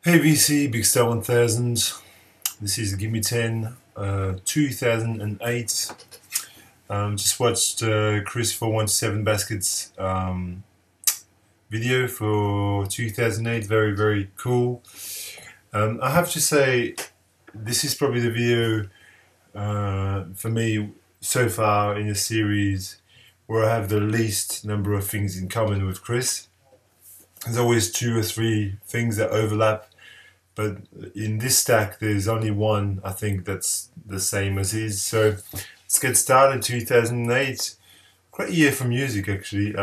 Hey VC, Big Star 1000. This is Gimme Ten, 2008. Just watched Chris 417 Baskets video for 2008. Very, very cool. I have to say, this is probably the video for me so far in the series where I have the least number of things in common with Chris. There's always two or three things that overlap, but in this stack there's only one I think that's the same as his. So let's get started. 2008, great year for music actually.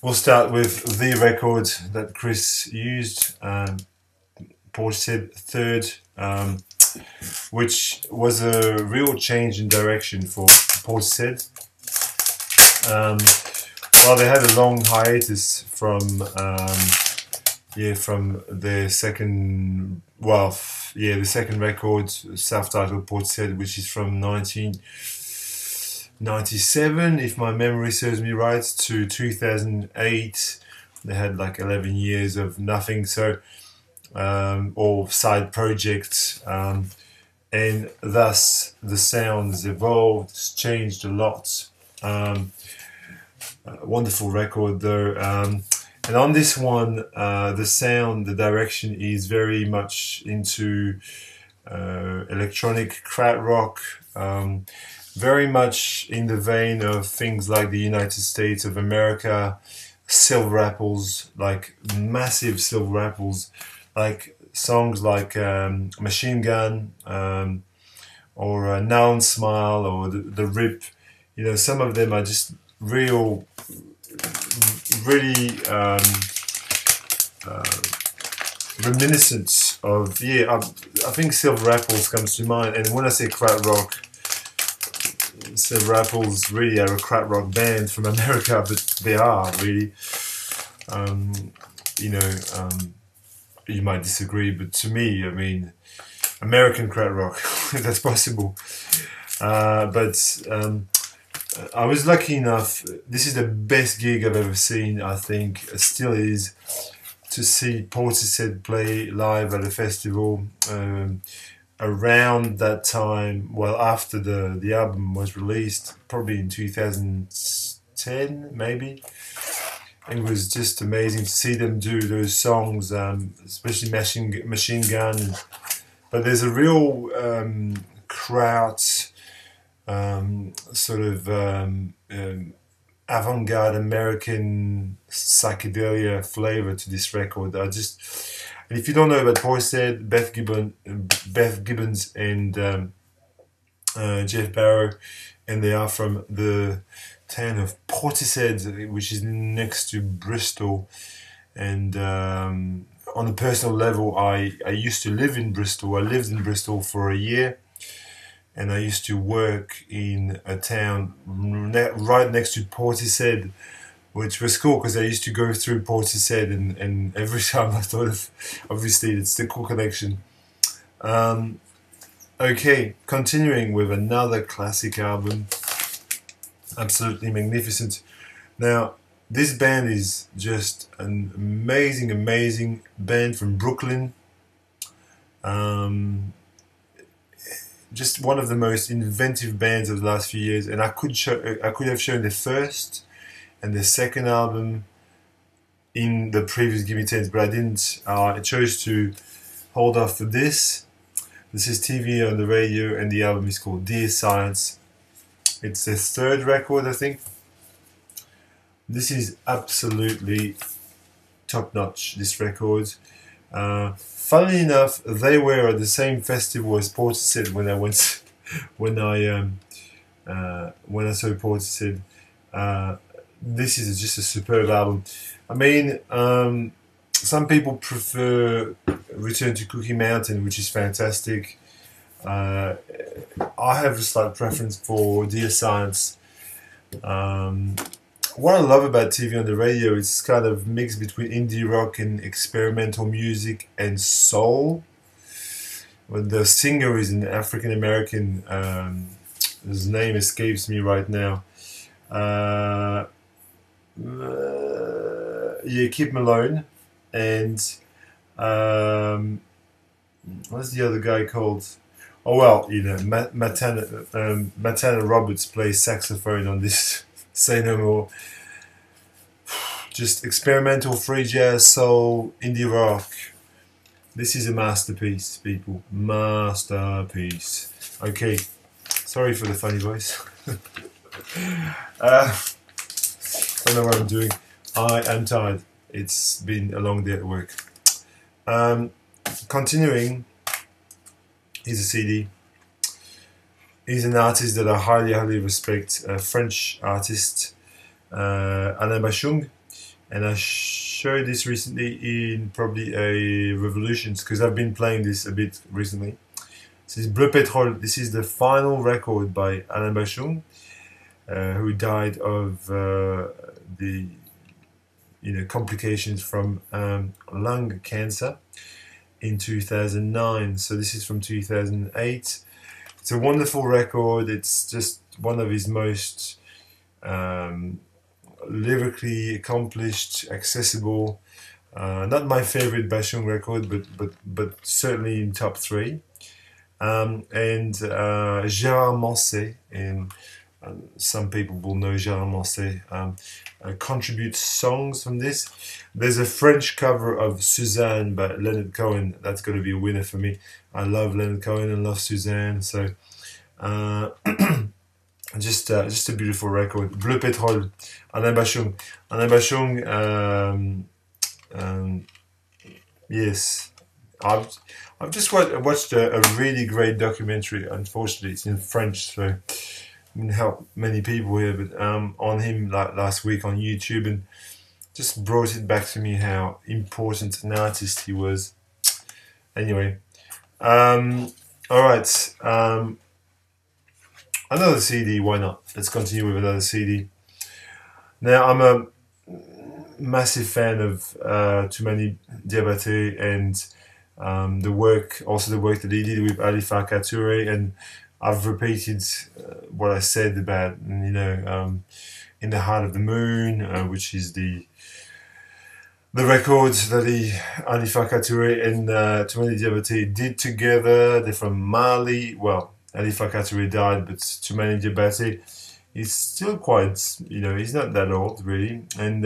We'll start with the record that Chris used, Portishead Third, which was a real change in direction for Portishead. Well, they had a long hiatus from their second, the second record, self-titled Portishead, which is from 1997, if my memory serves me right, to 2008. They had like 11 years of nothing, so or side projects, and thus the sound has evolved, it's changed a lot. Wonderful record though, and on this one the sound, the direction is very much into electronic krautrock, very much in the vein of things like the United States of America, silver apples, like massive silver apples, like songs like Machine Gun, or Now and Smile, or the Rip. You know, some of them are just really reminiscent of, I think Silver Apples comes to mind. And when I say krautrock, Silver Apples really are a krautrock band from America, but they are really, you know, you might disagree, but to me, I mean, American krautrock, if that's possible. I was lucky enough, this is the best gig I've ever seen, I think, still is, to see Portishead play live at a festival around that time, well, after the album was released, probably in 2010, maybe. It was just amazing to see them do those songs, especially Machine Gun. But there's a real kraut, sort of avant-garde American psychedelia flavor to this record. And if you don't know about Portishead, Beth Gibbons and Jeff Barrow, and they are from the town of Portishead, which is next to Bristol. And on a personal level, I used to live in Bristol. I lived in Bristol for a year. And I used to work in a town right next to Portishead, which was cool because I used to go through Portishead, and every time I thought of, obviously, it's the cool connection. Okay, continuing with another classic album, absolutely magnificent. Now, this band is just an amazing, amazing band from Brooklyn. Just one of the most inventive bands of the last few years, and I could have shown the first and the second album in the previous Gimme Tens, but I didn't. I chose to hold off for this. This is TV on the Radio, and the album is called Dear Science. It's their third record, I think. This is absolutely top notch, this record. Funnily enough, they were at the same festival as Portishead when I went, when I saw Portishead. This is just a superb album. I mean, some people prefer Return to Cookie Mountain, which is fantastic. I have a slight preference for Dear Science. What I love about TV on the Radio is kind of mixed between indie rock and experimental music and soul. Well, the singer is an African American. His name escapes me right now. Keep Malone, and What's the other guy called? Oh well, you know, Matana Roberts plays saxophone on this. Say no more. Just experimental free jazz, soul, indie rock. This is a masterpiece, people. Masterpiece. Okay, sorry for the funny voice. I don't know what I'm doing. I am tired. It's been a long day at work. Continuing, he's a CD. He's an artist that I highly respect. A French artist, Alain Bashung. And I showed this recently in probably a Revolutions, because I've been playing this a bit recently. This is Bleu, Pétrole. This is the final record by Alain Bashung, who died of the complications from lung cancer in 2009. So this is from 2008. It's a wonderful record. It's just one of his most lyrically accomplished, accessible. Not my favorite Bashung record, but certainly in top 3. And Gérard Manset, and some people will know Gérard Manset, contributes songs from this. There's a French cover of Suzanne by Leonard Cohen. That's going to be a winner for me. I love Leonard Cohen and love Suzanne, so just a beautiful record. Bleu, Pétrole, Alain Bashung. Alain Bashung, yes. I've just watched a really great documentary. Unfortunately, it's in French, so it wouldn't help many people here. But on him last week on YouTube, and just brought it back to me how important an artist he was. Anyway, all right. Another CD. Why not? Let's continue with another CD. Now I'm a massive fan of Toumani Diabaté and the work that he did with Ali Farka Touré, and I've repeated what I said about, In the Heart of the Moon, which is the records that Ali Farka Touré and Toumani Diabaté did together. They're from Mali. Well, Ali Farka Touré died, but Toumani Diabaté is still quite, he's not that old really, and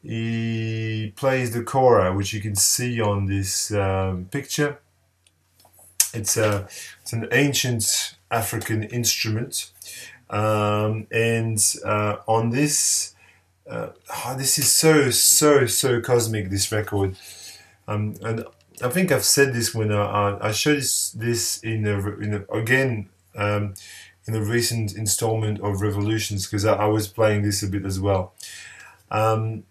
he plays the kora, which you can see on this picture. It's an ancient African instrument, and on this, this is so cosmic. This record, and I think I've said this when I showed this in a recent installment of Revolutions, because I was playing this a bit as well. And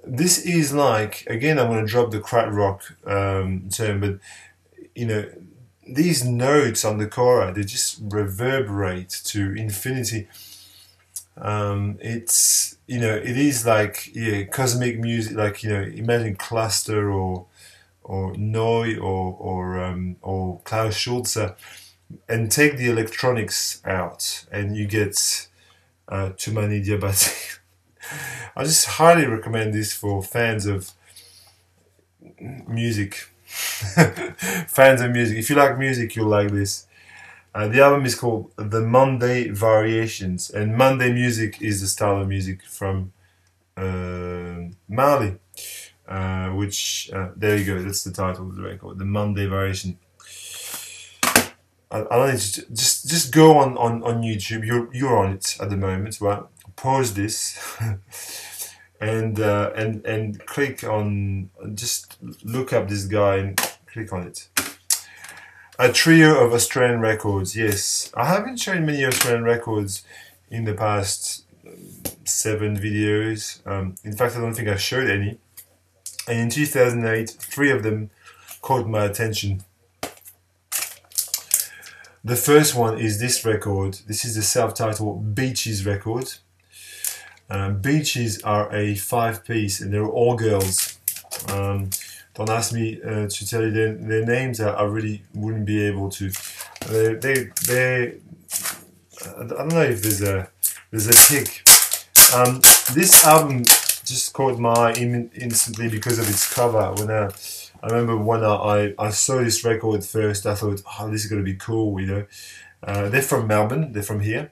this is like, again, I'm going to drop the crack rock term, but these notes on the kora, they just reverberate to infinity. It's it is like cosmic music, like imagine Cluster or Neu or Klaus Schulze, and take the electronics out, and you get Toumani Diabaté. I just highly recommend this for fans of music. Fans of music. If you like music, you'll like this. The album is called The Monday Variations, and Monday music is the style of music from Mali, which, there you go, that's the title of the record, The Monday Variation. I don't need to just go on YouTube. You're on it at the moment, right? Pause this and click on, just look up this guy and click on it. A trio of Australian records. Yes, I haven't shown many Australian records in the past 7 videos. In fact, I don't think I showed any. And in 2008, 3 of them caught my attention. The first one is this record. This is the self-titled Beaches record. Beaches are a 5-piece, and they're all girls. Don't ask me to tell you their names. I really wouldn't be able to. I don't know if there's a tick. This album just caught my eye instantly because of its cover. When I remember when I saw this record first, I thought, oh, this is going to be cool, you know. They're from Melbourne, they're from here,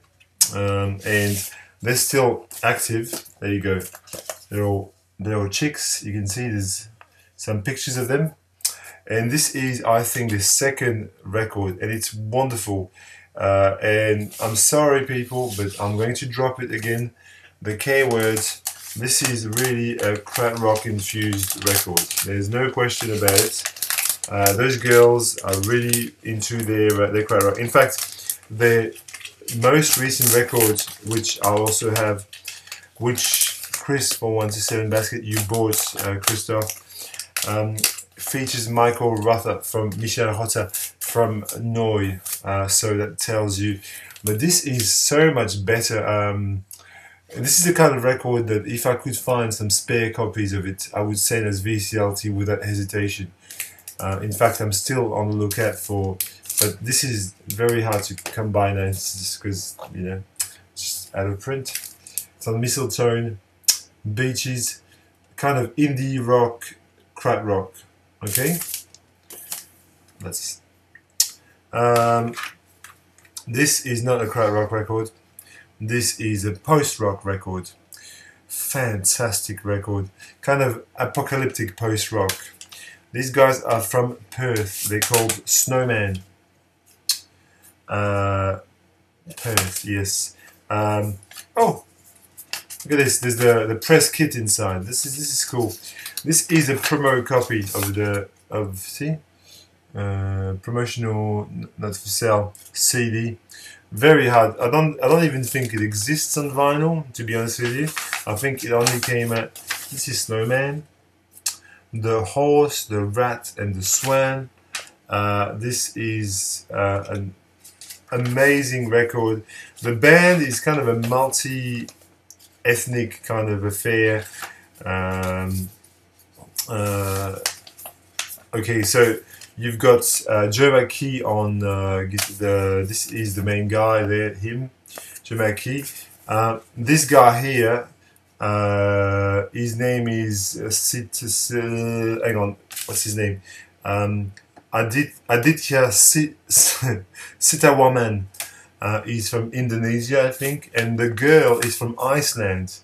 and they're still active. There you go. They're all chicks. You can see there's some pictures of them. And this is, I think, the second record, and it's wonderful. And I'm sorry, people, but I'm going to drop it again. The K word. This is really a crowd rock infused record. There's no question about it. Those girls are really into their crowd rock. In fact, their most recent record, which I also have, which Chris for 127 Basket you bought, Christoph, features Michael Rother from Michel Rother from Noi. So that tells you. But this is so much better. This is the kind of record that if I could find some spare copies of it, I would send as VCLT without hesitation. In fact, I'm still on the lookout for, but this is very hard to come by now, just because, you know, it's just out of print. It's on Mistletoe, Beaches, kind of indie rock, crowd rock. Okay, let's. This is not a crowd rock record. This is a post-rock record. Fantastic record. Kind of apocalyptic post-rock. These guys are from Perth. They're called Snowman. Perth, yes. Oh, look at this. There's the press kit inside. This is cool. This is a promo copy of see, promotional, not for sale CD. Very hard. I don't even think it exists on vinyl, to be honest with you. I think it only came at, this is Snowman, the horse, the rat and the swan. This is an amazing record. The band is kind of a multi-ethnic kind of affair. Okay, so you've got Joe McKee on this is the main guy there, him, Joe McKee. This guy here, his name is hang on, what's his name? Aditya Sitawaman. He's from Indonesia, I think, and the girl is from Iceland.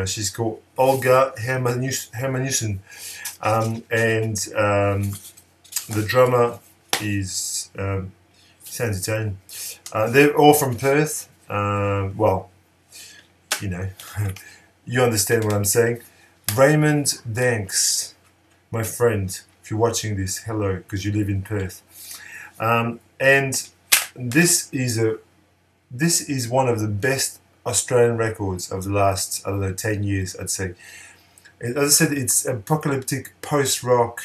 She's called Olga Hermanussen. The drummer is sounds Italian. They're all from Perth. Well, you know, you understand what I'm saying. Raymond Danks, my friend, if you're watching this, hello, because you live in Perth. And this is one of the best Australian records of the last, I don't know, 10 years, I'd say. As I said, it's apocalyptic post-rock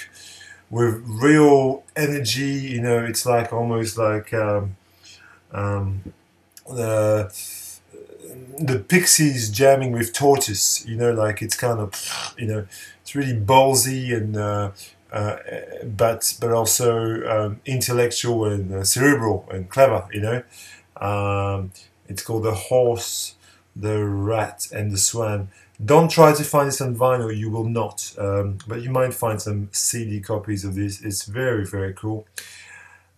with real energy, you know. It's like almost like the Pixies jamming with Tortoise, you know, like it's kind of, you know, it's really ballsy and but also intellectual and cerebral and clever, you know. It's called The Horse, the Rat and the Swan. Don't try to find this on vinyl, you will not, but you might find some CD copies of this. It's very, very cool.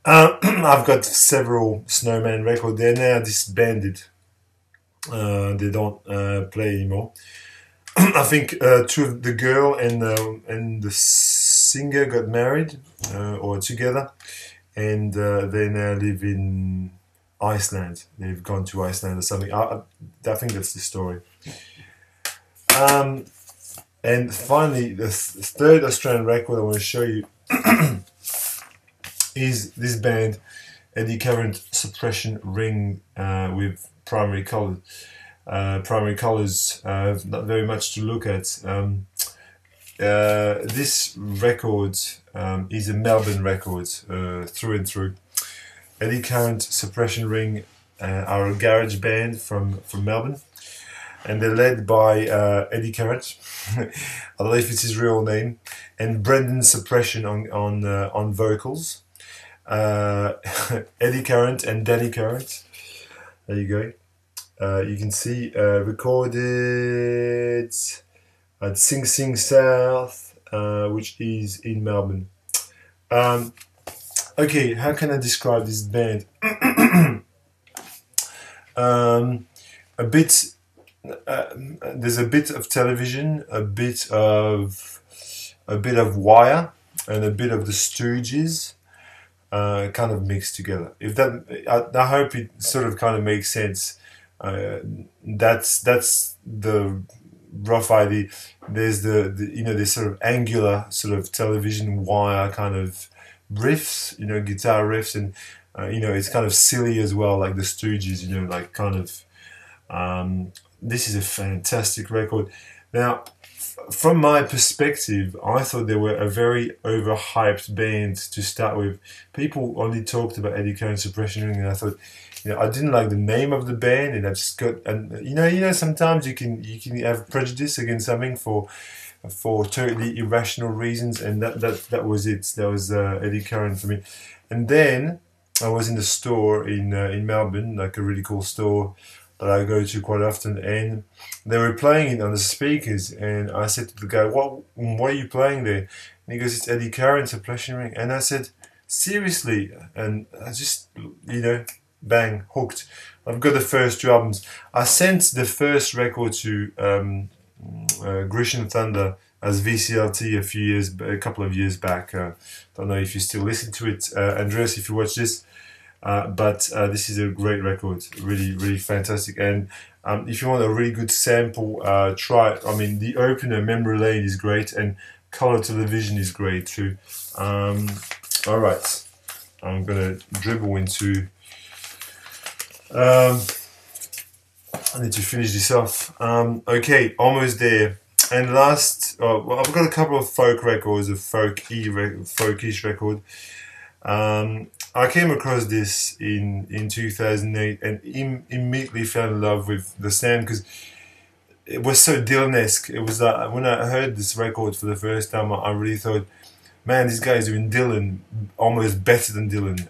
I've got several Snowman records. They're now disbanded. They don't play anymore. I think two of the girl and the singer got married or together, and they now live in Iceland. They've gone to Iceland or something. I think that's the story. And finally, the third Australian record I want to show you is this band, Eddie Current, Suppression Ring, with Primary Colours. Primary Colours, not very much to look at. This record is a Melbourne record through and through. Eddie Current, Suppression Ring are a garage band from Melbourne. And they're led by Eddie Current. I don't know if it's his real name, and Brendan Suppression on vocals. Eddie Current and Danny Current. There you go. You can see recorded at Sing Sing South, which is in Melbourne. Okay, how can I describe this band? A bit. There's a bit of television, a bit of Wire, and a bit of the Stooges, kind of mixed together. If that, I hope it sort of kind of makes sense. That's the rough idea. There's the you know, this sort of angular sort of television wire kind of riffs, you know, guitar riffs, and you know, it's kind of silly as well, like the Stooges, you know, like kind of. This is a fantastic record. Now, from my perspective, I thought they were a very overhyped band to start with. People only talked about Eddie Cohen Suppression, and I thought, you know, I didn't like the name of the band, and I just got, and you know, sometimes you can have prejudice against something for totally irrational reasons, and that was it. That was Eddie Cohen for me. And then I was in the store in Melbourne, like a really cool store that I go to quite often, and they were playing it on the speakers, and I said to the guy, what are you playing there? And he goes, it's Eddie Cohen Suppression. And I said, seriously? And I just, you know, bang, hooked. I've got the first two albums. I sent the first record to Grecian Thunder as VCLT a couple of years back. Don't know if you still listen to it, Andreas, if you watch this. But this is a great record, really, really fantastic. And if you want a really good sample, try it. I mean, the opener, Memory Lane, is great, and Color Television is great too. All right, I'm gonna dribble into. I need to finish this off. Okay, almost there. And last, well, I've got a couple of folk records, a folkish record. I came across this in 2008 and immediately fell in love with the sound because it was so Dylan-esque. It was like, when I heard this record for the first time, I really thought, man, this guy is doing Dylan almost better than Dylan.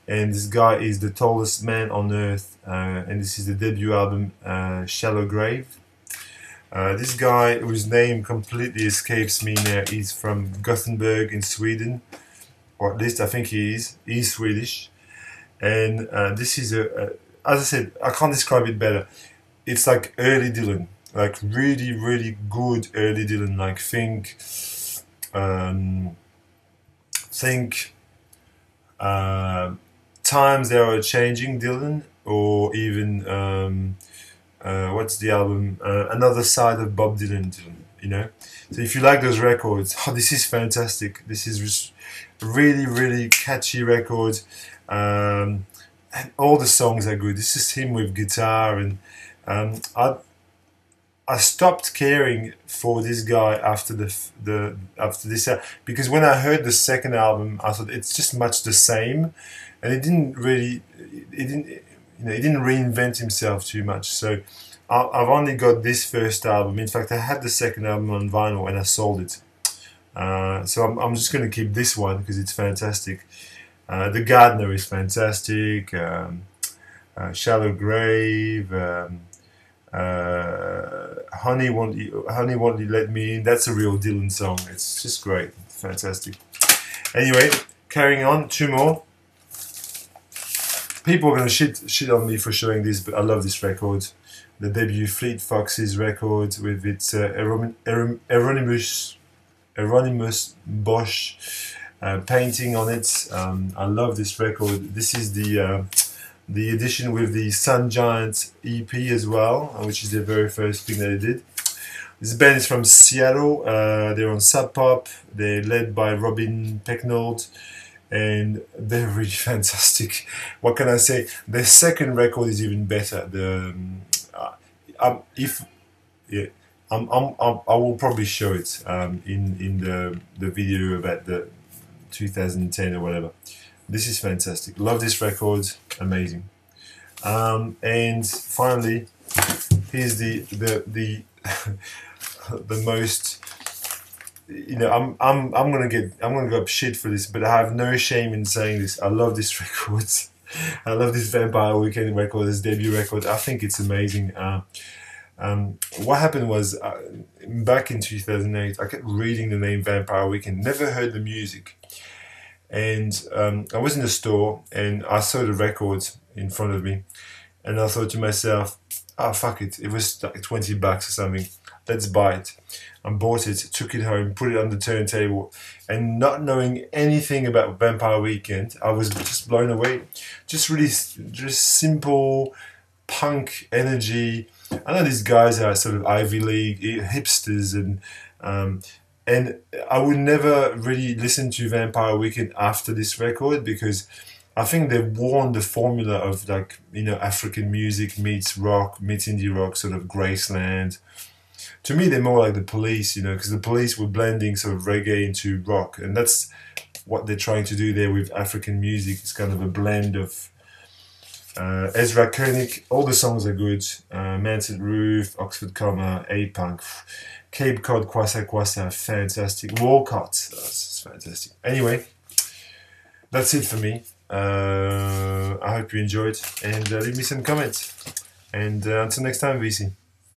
And this guy is the tallest man on earth, and this is the debut album, Shallow Grave. This guy, whose name completely escapes me now, is from Gothenburg in Sweden. Or at least I think he is. He's Swedish, and this is as I said, I can't describe it better. It's like early Dylan, like really, really good early Dylan. Like think times they are changing Dylan, or even what's the album? Another Side of Bob Dylan. You know. So if you like those records, oh, this is fantastic. This is just really, really catchy record, and all the songs are good. This is him with guitar, and I stopped caring for this guy after after this, because when I heard the second album, I thought it's just much the same, and it didn't reinvent himself too much. So I've only got this first album. In fact, I had the second album on vinyl and I sold it. So I'm just going to keep this one because it's fantastic. The Gardener is fantastic. Shallow Grave. Honey Won't You Let Me In. That's a real Dylan song. It's just great. Fantastic. Anyway, carrying on. Two more. People are going to shit on me for showing this, but I love this record. The debut Fleet Foxes record with its Hieronymus Bosch painting on it. I love this record. This is the edition with the Sun Giant EP as well, which is the very first thing that they did. This band is from Seattle. They're on Sub Pop. They're led by Robin Pecknold, and they're really fantastic. What can I say? Their second record is even better. I will probably show it in the video about the 2010 or whatever. This is fantastic. Love this record. Amazing. And finally, here's the the most. You know, I'm gonna go up shit for this, but I have no shame in saying this. I love this record. I love this Vampire Weekend record, this debut record. I think it's amazing. What happened was, back in 2008, I kept reading the name Vampire Weekend, never heard the music. And I was in the store and I saw the records in front of me. And I thought to myself, oh, fuck it. It was like $20 or something. Let's buy it. I bought it, took it home, put it on the turntable. And not knowing anything about Vampire Weekend, I was just blown away. Just really, just simple punk energy. I know these guys are sort of Ivy League hipsters, and I would never really listen to Vampire Weekend after this record, because I think they've worn the formula of, like, you know, African music meets rock, meets indie rock, sort of Graceland. To me, they're more like the Police, you know, because the Police were blending sort of reggae into rock, and that's what they're trying to do there with African music. It's kind of a blend of Ezra Koenig. All the songs are good. Manson Roof, Oxford Comma, A-Punk, Cape Cod, Kwasa Kwasa, fantastic. Walcott, that's fantastic. Anyway, that's it for me. I hope you enjoyed, and leave me some comments. And until next time, VC.